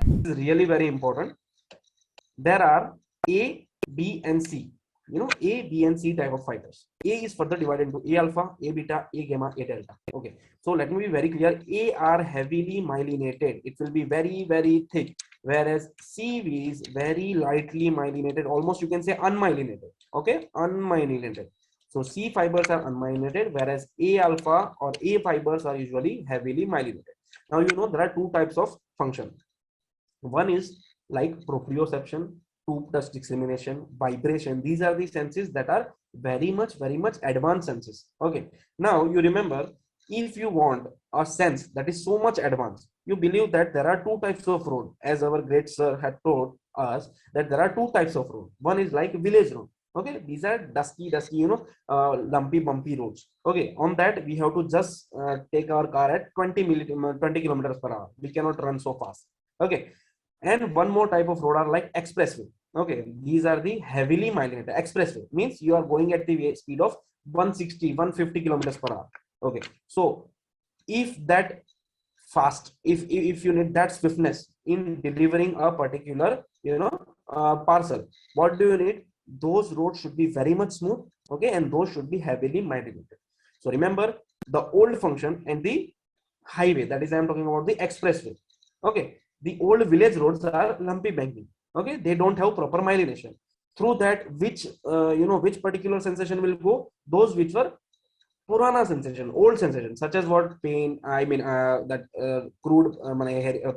This is really very important. There are A, B, and C. You know, A, B, and C type of fibers. A is further divided into A alpha, A beta, A gamma, A delta. Okay, so let me be very clear. A are heavily myelinated. It will be very, very thick, whereas CV is very lightly myelinated. Almost you can say unmyelinated. Okay, unmyelinated. So C fibers are unmyelinated, whereas A alpha or A fibers are usually heavily myelinated. Now you know there are two types of function. One is like proprioception, tube touch discrimination, vibration. These are the senses that are very much advanced senses. Okay. Now you remember, if you want a sense that is so much advanced, you believe that there are two types of road, as our great sir had told us that there are two types of road. One is like village road. Okay, these are dusty, lumpy, bumpy roads. Okay, on that we have to just take our car at 20 kilometers per hour. We cannot run so fast. Okay, and one more type of road are like expressway. Okay, these are the heavily myelinated. Expressway means you are going at the speed of 160, 150 kilometers per hour. Okay, so if that fast, if you need that swiftness in delivering a particular parcel, what do you need? Those roads should be very much smooth. Okay, and those should be heavily myelinated. So remember the old function and the highway, that is I am talking about the expressway. Okay, the old village roads are lumpy banking. Okay, they don't have proper myelination. Through that, which particular sensation will go? Those which were purana sensation, old sensation, such as what? Pain, I mean that crude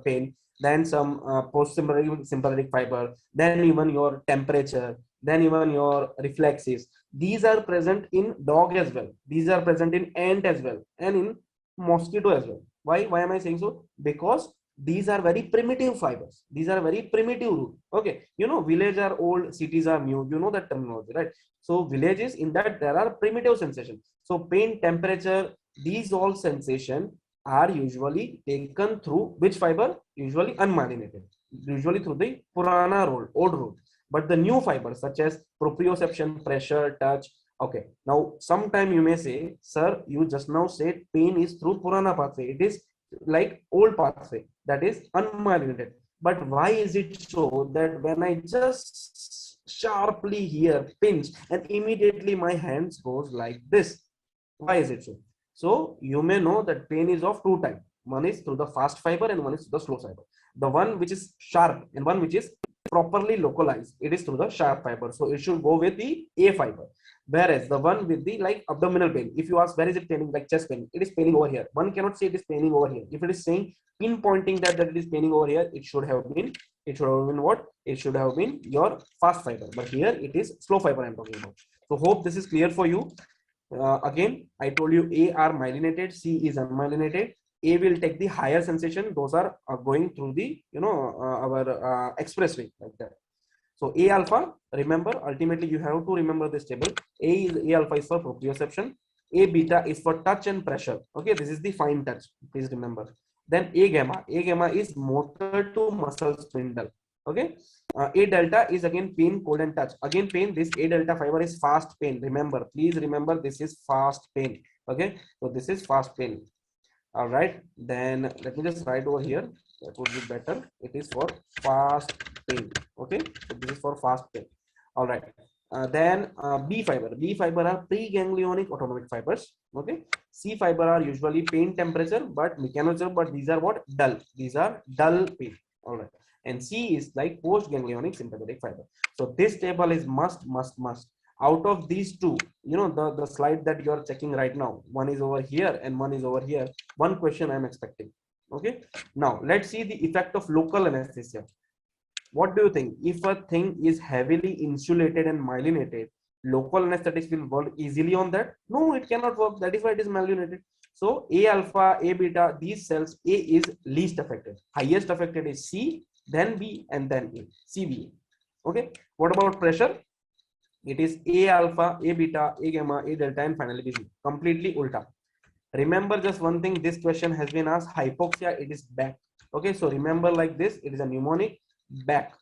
pain, then some post sympathetic fiber, then even your temperature, then even your reflexes. These are present in dog as well, these are present in ant as well, and in mosquito as well. Why am I saying so? Because these are very primitive fibers, these are very primitive root. Okay, village are old, cities are new, you know that terminology, right? So villages, in that there are primitive sensations. So pain, temperature, these all sensation are usually taken through which fiber? Usually unmyelinated, usually through the purana road, old road. But the new fibers such as proprioception, pressure, touch. Okay, now sometime you may say, sir, you just now said pain is through purana pathway. It is like old pathway, that is unmyelinated. But why is it so that when I just sharply here pinch and immediately my hands goes like this? Why is it so? So you may know that pain is of two types. One is through the fast fiber and one is through the slow fiber. The one which is sharp and one which is properly localized, it is through the sharp fiber. So it should go with the A fiber. Whereas the one with the like abdominal pain, if you ask where is it paining, like chest pain, it is paining over here. One cannot say it is paining over here. If it is saying pinpointing that it is paining over here, it should have been what? It should have been your fast fiber. But here it is slow fiber I'm talking about. So hope this is clear for you. Again, I told you A are myelinated, C is unmyelinated. A will take the higher sensation; those are going through the our expressway like that. So A alpha, remember, ultimately you have to remember this table. A alpha is for proprioception. A beta is for touch and pressure. Okay, this is the fine touch. Please remember. Then A gamma is motor to muscle spindle. Okay. A delta is again pain, cold and touch. Again pain, this A delta fiber is fast pain. Remember, please remember, this is fast pain. Okay, so this is fast pain. All right, then let me just write over here, that would be better. It is for fast pain. Okay, so this is for fast pain. All right, then B fiber are preganglionic autonomic fibers. Okay, C fiber are usually pain, temperature but mechanism, but these are what? Dull. These are dull pain. All right, and C is like post ganglionic sympathetic fiber. So this table is must. Out of these two, the slide that you are checking right now, one is over here and one is over here. One question I'm expecting. Okay, now let's see the effect of local anesthesia. What do you think? If a thing is heavily insulated and myelinated, local anesthetics will work easily on that? No, it cannot work. That is why it is myelinated. So A alpha, A beta, these cells, A is least affected. Highest affected is C, then B, and then A. CV. Okay. What about pressure? It is A alpha, A beta, A gamma, A delta, and finally B. Completely ulta. Remember just one thing, this question has been asked, hypoxia, it is back. Okay, so remember like this, it is a mnemonic, back.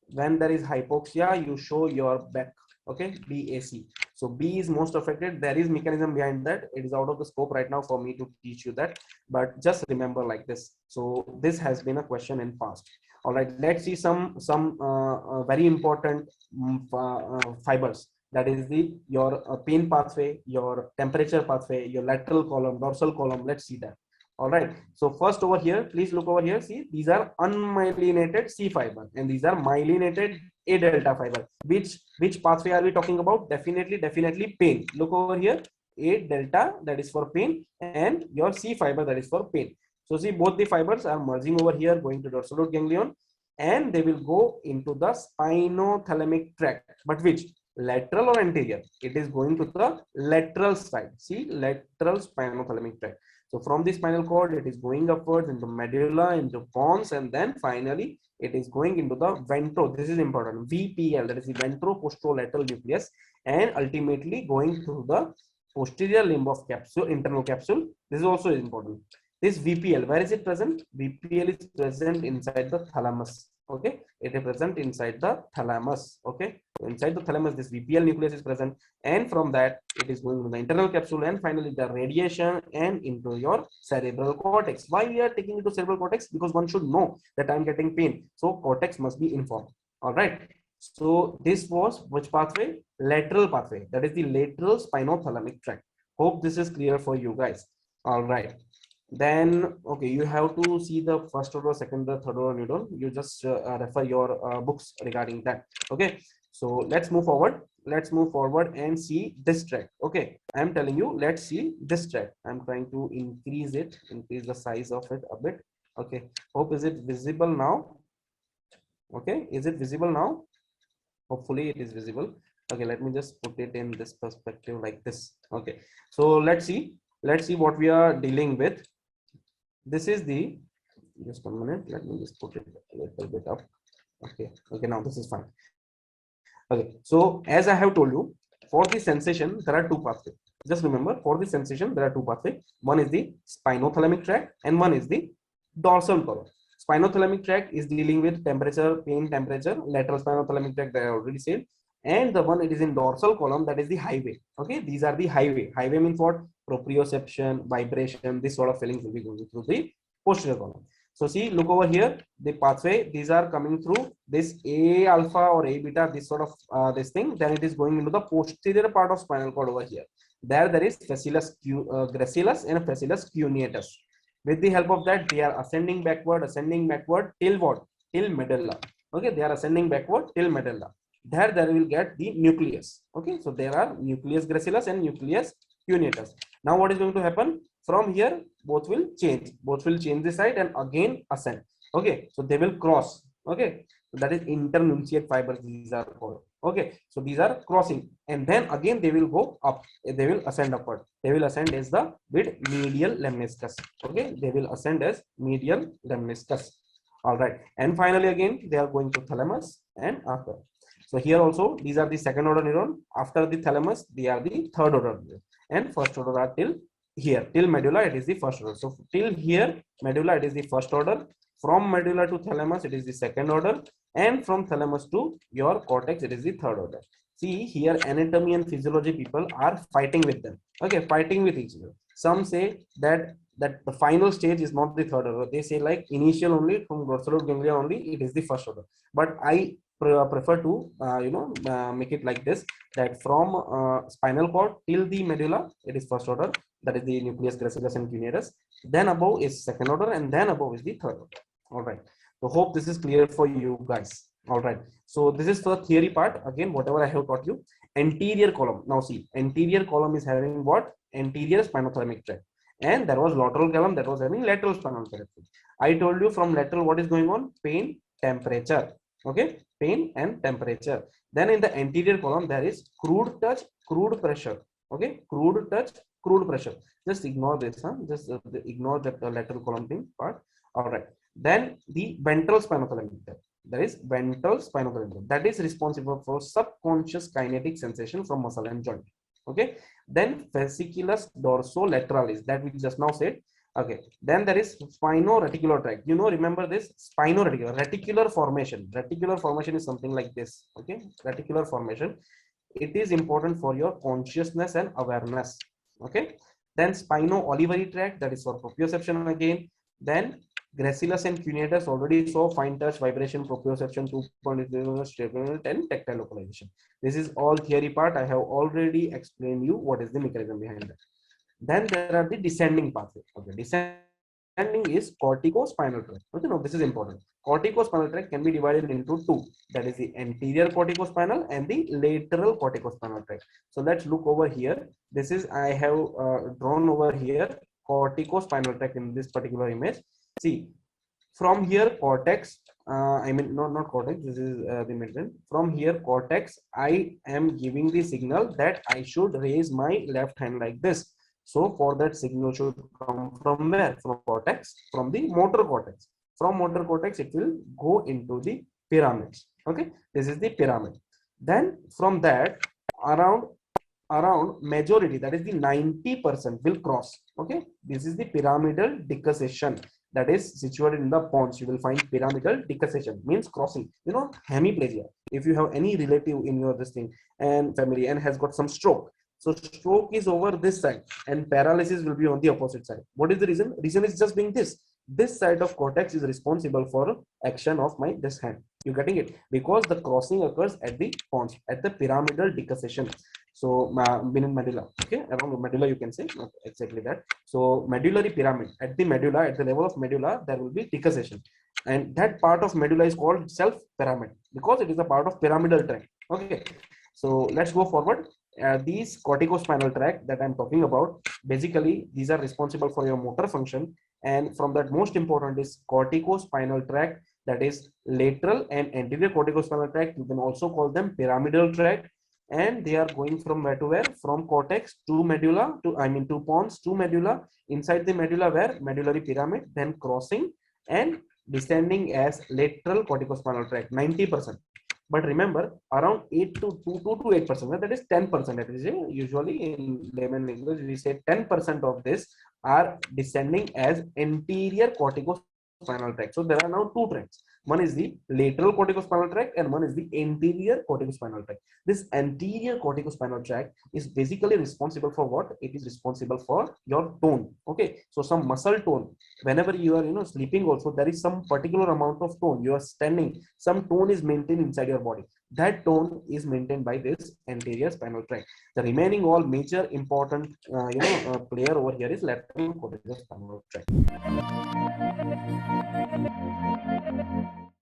When there is hypoxia, you show your back. Okay, BAC. So B is most affected. There is mechanism behind that. It is out of the scope right now for me to teach you that, but just remember like this. So this has been a question in past. All right, let's see some very important fibers. That is the your pain pathway, your temperature pathway, your lateral column, dorsal column. Let's see that. All right. So first over here, please look over here. See, these are unmyelinated C fiber, and these are myelinated A delta fiber. Which pathway are we talking about? Definitely pain. Look over here. A delta, that is for pain, and your C fiber, that is for pain. So see, both the fibers are merging over here, going to dorsal root ganglion, and they will go into the spinothalamic tract. But which? Lateral or anterior? It is going to the lateral side. See, lateral spinothalamic tract. So from the spinal cord, it is going upwards into medulla, into pons, and then finally it is going into the ventro. This is important. VPL, that is the ventroposterolateral nucleus, and ultimately going to the posterior limb of capsule, internal capsule. This is also important. This VPL, where is it present? VPL is present inside the thalamus. Okay, it is present inside the thalamus. Okay, so inside the thalamus, this VPL nucleus is present, and from that it is going to the internal capsule, and finally the radiation and into your cerebral cortex. Why we are taking it to cerebral cortex? Because one should know that I'm getting pain, so cortex must be informed. All right. So this was which pathway? Lateral pathway. That is the lateral spinothalamic tract. Hope this is clear for you guys. All right. Then okay, you have to see the first order, second order, third order neuron. You just refer your books regarding that. Okay, so let's move forward. Let's move forward and see this tract. Okay, I'm telling you, let's see this tract. I'm trying to increase the size of it a bit. Okay, hope is it visible now? Okay, is it visible now? Hopefully it is visible. Okay, let me just put it in this perspective like this. Okay, so let's see what we are dealing with. This is the, just a minute, let me just put it a little bit up. Okay, now this is fine. Okay, so as I have told you, for the sensation there are two pathways. Just remember, for the sensation there are two pathways. One is the spinothalamic tract and one is the dorsal column. Spinothalamic tract is dealing with temperature, pain, temperature. Lateral spinothalamic tract, I already said. And the one it is in dorsal column, that is the highway. Okay, these are the highway. Highway means what? Proprioception, vibration, this sort of feelings will be going through the posterior column. So see, look over here, the pathway, these are coming through this A alpha or A beta, this sort of this thing. Then it is going into the posterior part of spinal cord over here. There is fasciculus gracilis and fasciculus cuneatus. With the help of that, they are ascending backward till what? Till medulla. Okay, they are ascending backward till medulla. There will get the nucleus. Okay, so there are nucleus gracilis and nucleus cuneatus. Now what is going to happen? From here, both will change the side and again ascend. Okay, so they will cross. Okay, so that is internunciate fibers, these are called. Okay, so these are crossing, and then again they will go up, they will ascend upward. They will ascend as the with medial lemniscus. Okay, they will ascend as medial lemniscus. All right, and finally again they are going to thalamus and after. So here also these are the second order neuron. After the thalamus, they are the third order neuron, and first order are till here, till medulla it is the first order. So till here medulla it is the first order. From medulla to thalamus it is the second order, and from thalamus to your cortex it is the third order. See here, anatomy and physiology people are fighting with them. Okay, fighting with each other. Some say that the final stage is not the third order. They say like initial only, from dorsal ganglia only it is the first order. But I prefer to make it like this, that from spinal cord till the medulla it is first order, that is the nucleus gracilis and cuneatus. Then above is second order, and then above is the third order. All right, so hope this is clear for you guys. All right, so this is the theory part. Again, whatever I have taught you. Anterior column, now see, anterior column is having what? Anterior spinothalamic tract, and there was lateral column that was having lateral spinal tract. I told you from lateral what is going on? Pain, temperature. Okay, pain and temperature. Then in the anterior column there is crude touch, crude pressure. Okay, crude touch, crude pressure. Just ignore this, just ignore that lateral column thing part. All right, then the ventral spinothalamic tract. There is ventral spinothalamic tract, that is responsible for subconscious kinetic sensation from muscle and joint. Okay, then fasciculus dorsolaterales, that we just now said. Okay, then there is spino-reticular tract. You know, remember this spino-reticular, reticular formation. Reticular formation is something like this. Okay, reticular formation. It is important for your consciousness and awareness. Okay. Then spino-olivary tract, that is for proprioception again. Then gracilis and cuneatus, already saw fine touch, vibration, proprioception, 2.0, and tactile localization. This is all theory part. I have already explained you what is the mechanism behind that. Then there are the descending pathway. Okay, descending is corticospinal tract. Okay, no, this is important. Corticospinal tract can be divided into two. That is the anterior corticospinal and the lateral corticospinal tract. So let's look over here. This is, I have drawn over here corticospinal tract in this particular image. See, from here cortex, I mean not cortex, this is the midline. From here cortex, I am giving the signal that I should raise my left hand like this. So for that, signal should come from where? From cortex, from the motor cortex. From motor cortex, it will go into the pyramids. Okay, this is the pyramid. Then from that, around majority, that is the 90% will cross. Okay, this is the pyramidal decussation that is situated in the pons. You will find pyramidal decussation, means crossing. You know, hemiplegia. If you have any relative in your this thing and family and has got some stroke, so stroke is over this side and paralysis will be on the opposite side. What is the reason? Reason is just being this. This side of cortex is responsible for action of my this hand. You getting it? Because the crossing occurs at the pons, at the pyramidal decussation. So meaning medulla. Okay, around medulla you can say, not exactly that. So medullary pyramid, at the medulla, at the level of medulla, there will be decussation. And that part of medulla is called self pyramid because it is a part of pyramidal tract. Okay, so let's go forward. These corticospinal tract that I'm talking about, basically these are responsible for your motor function, and from that most important is corticospinal tract, that is lateral and anterior corticospinal tract. You can also call them pyramidal tract, and they are going from where to where? From cortex to medulla, to to pons to medulla. Inside the medulla where? Medullary pyramid, then crossing and descending as lateral corticospinal tract, 90%. But remember, around 8 to 2 to 8%, that is 10%. That is usually in layman language we say 10% of this are descending as anterior corticospinal tract. So there are now two tracts. One is the lateral corticospinal tract and one is the anterior corticospinal tract. This anterior corticospinal tract is basically responsible for what? It is responsible for your tone. Okay, so some muscle tone. Whenever you are sleeping also, there is some particular amount of tone. You are standing, some tone is maintained inside your body. That tone is maintained by this anterior spinal tract. The remaining all major important player over here is lateral corticospinal tract.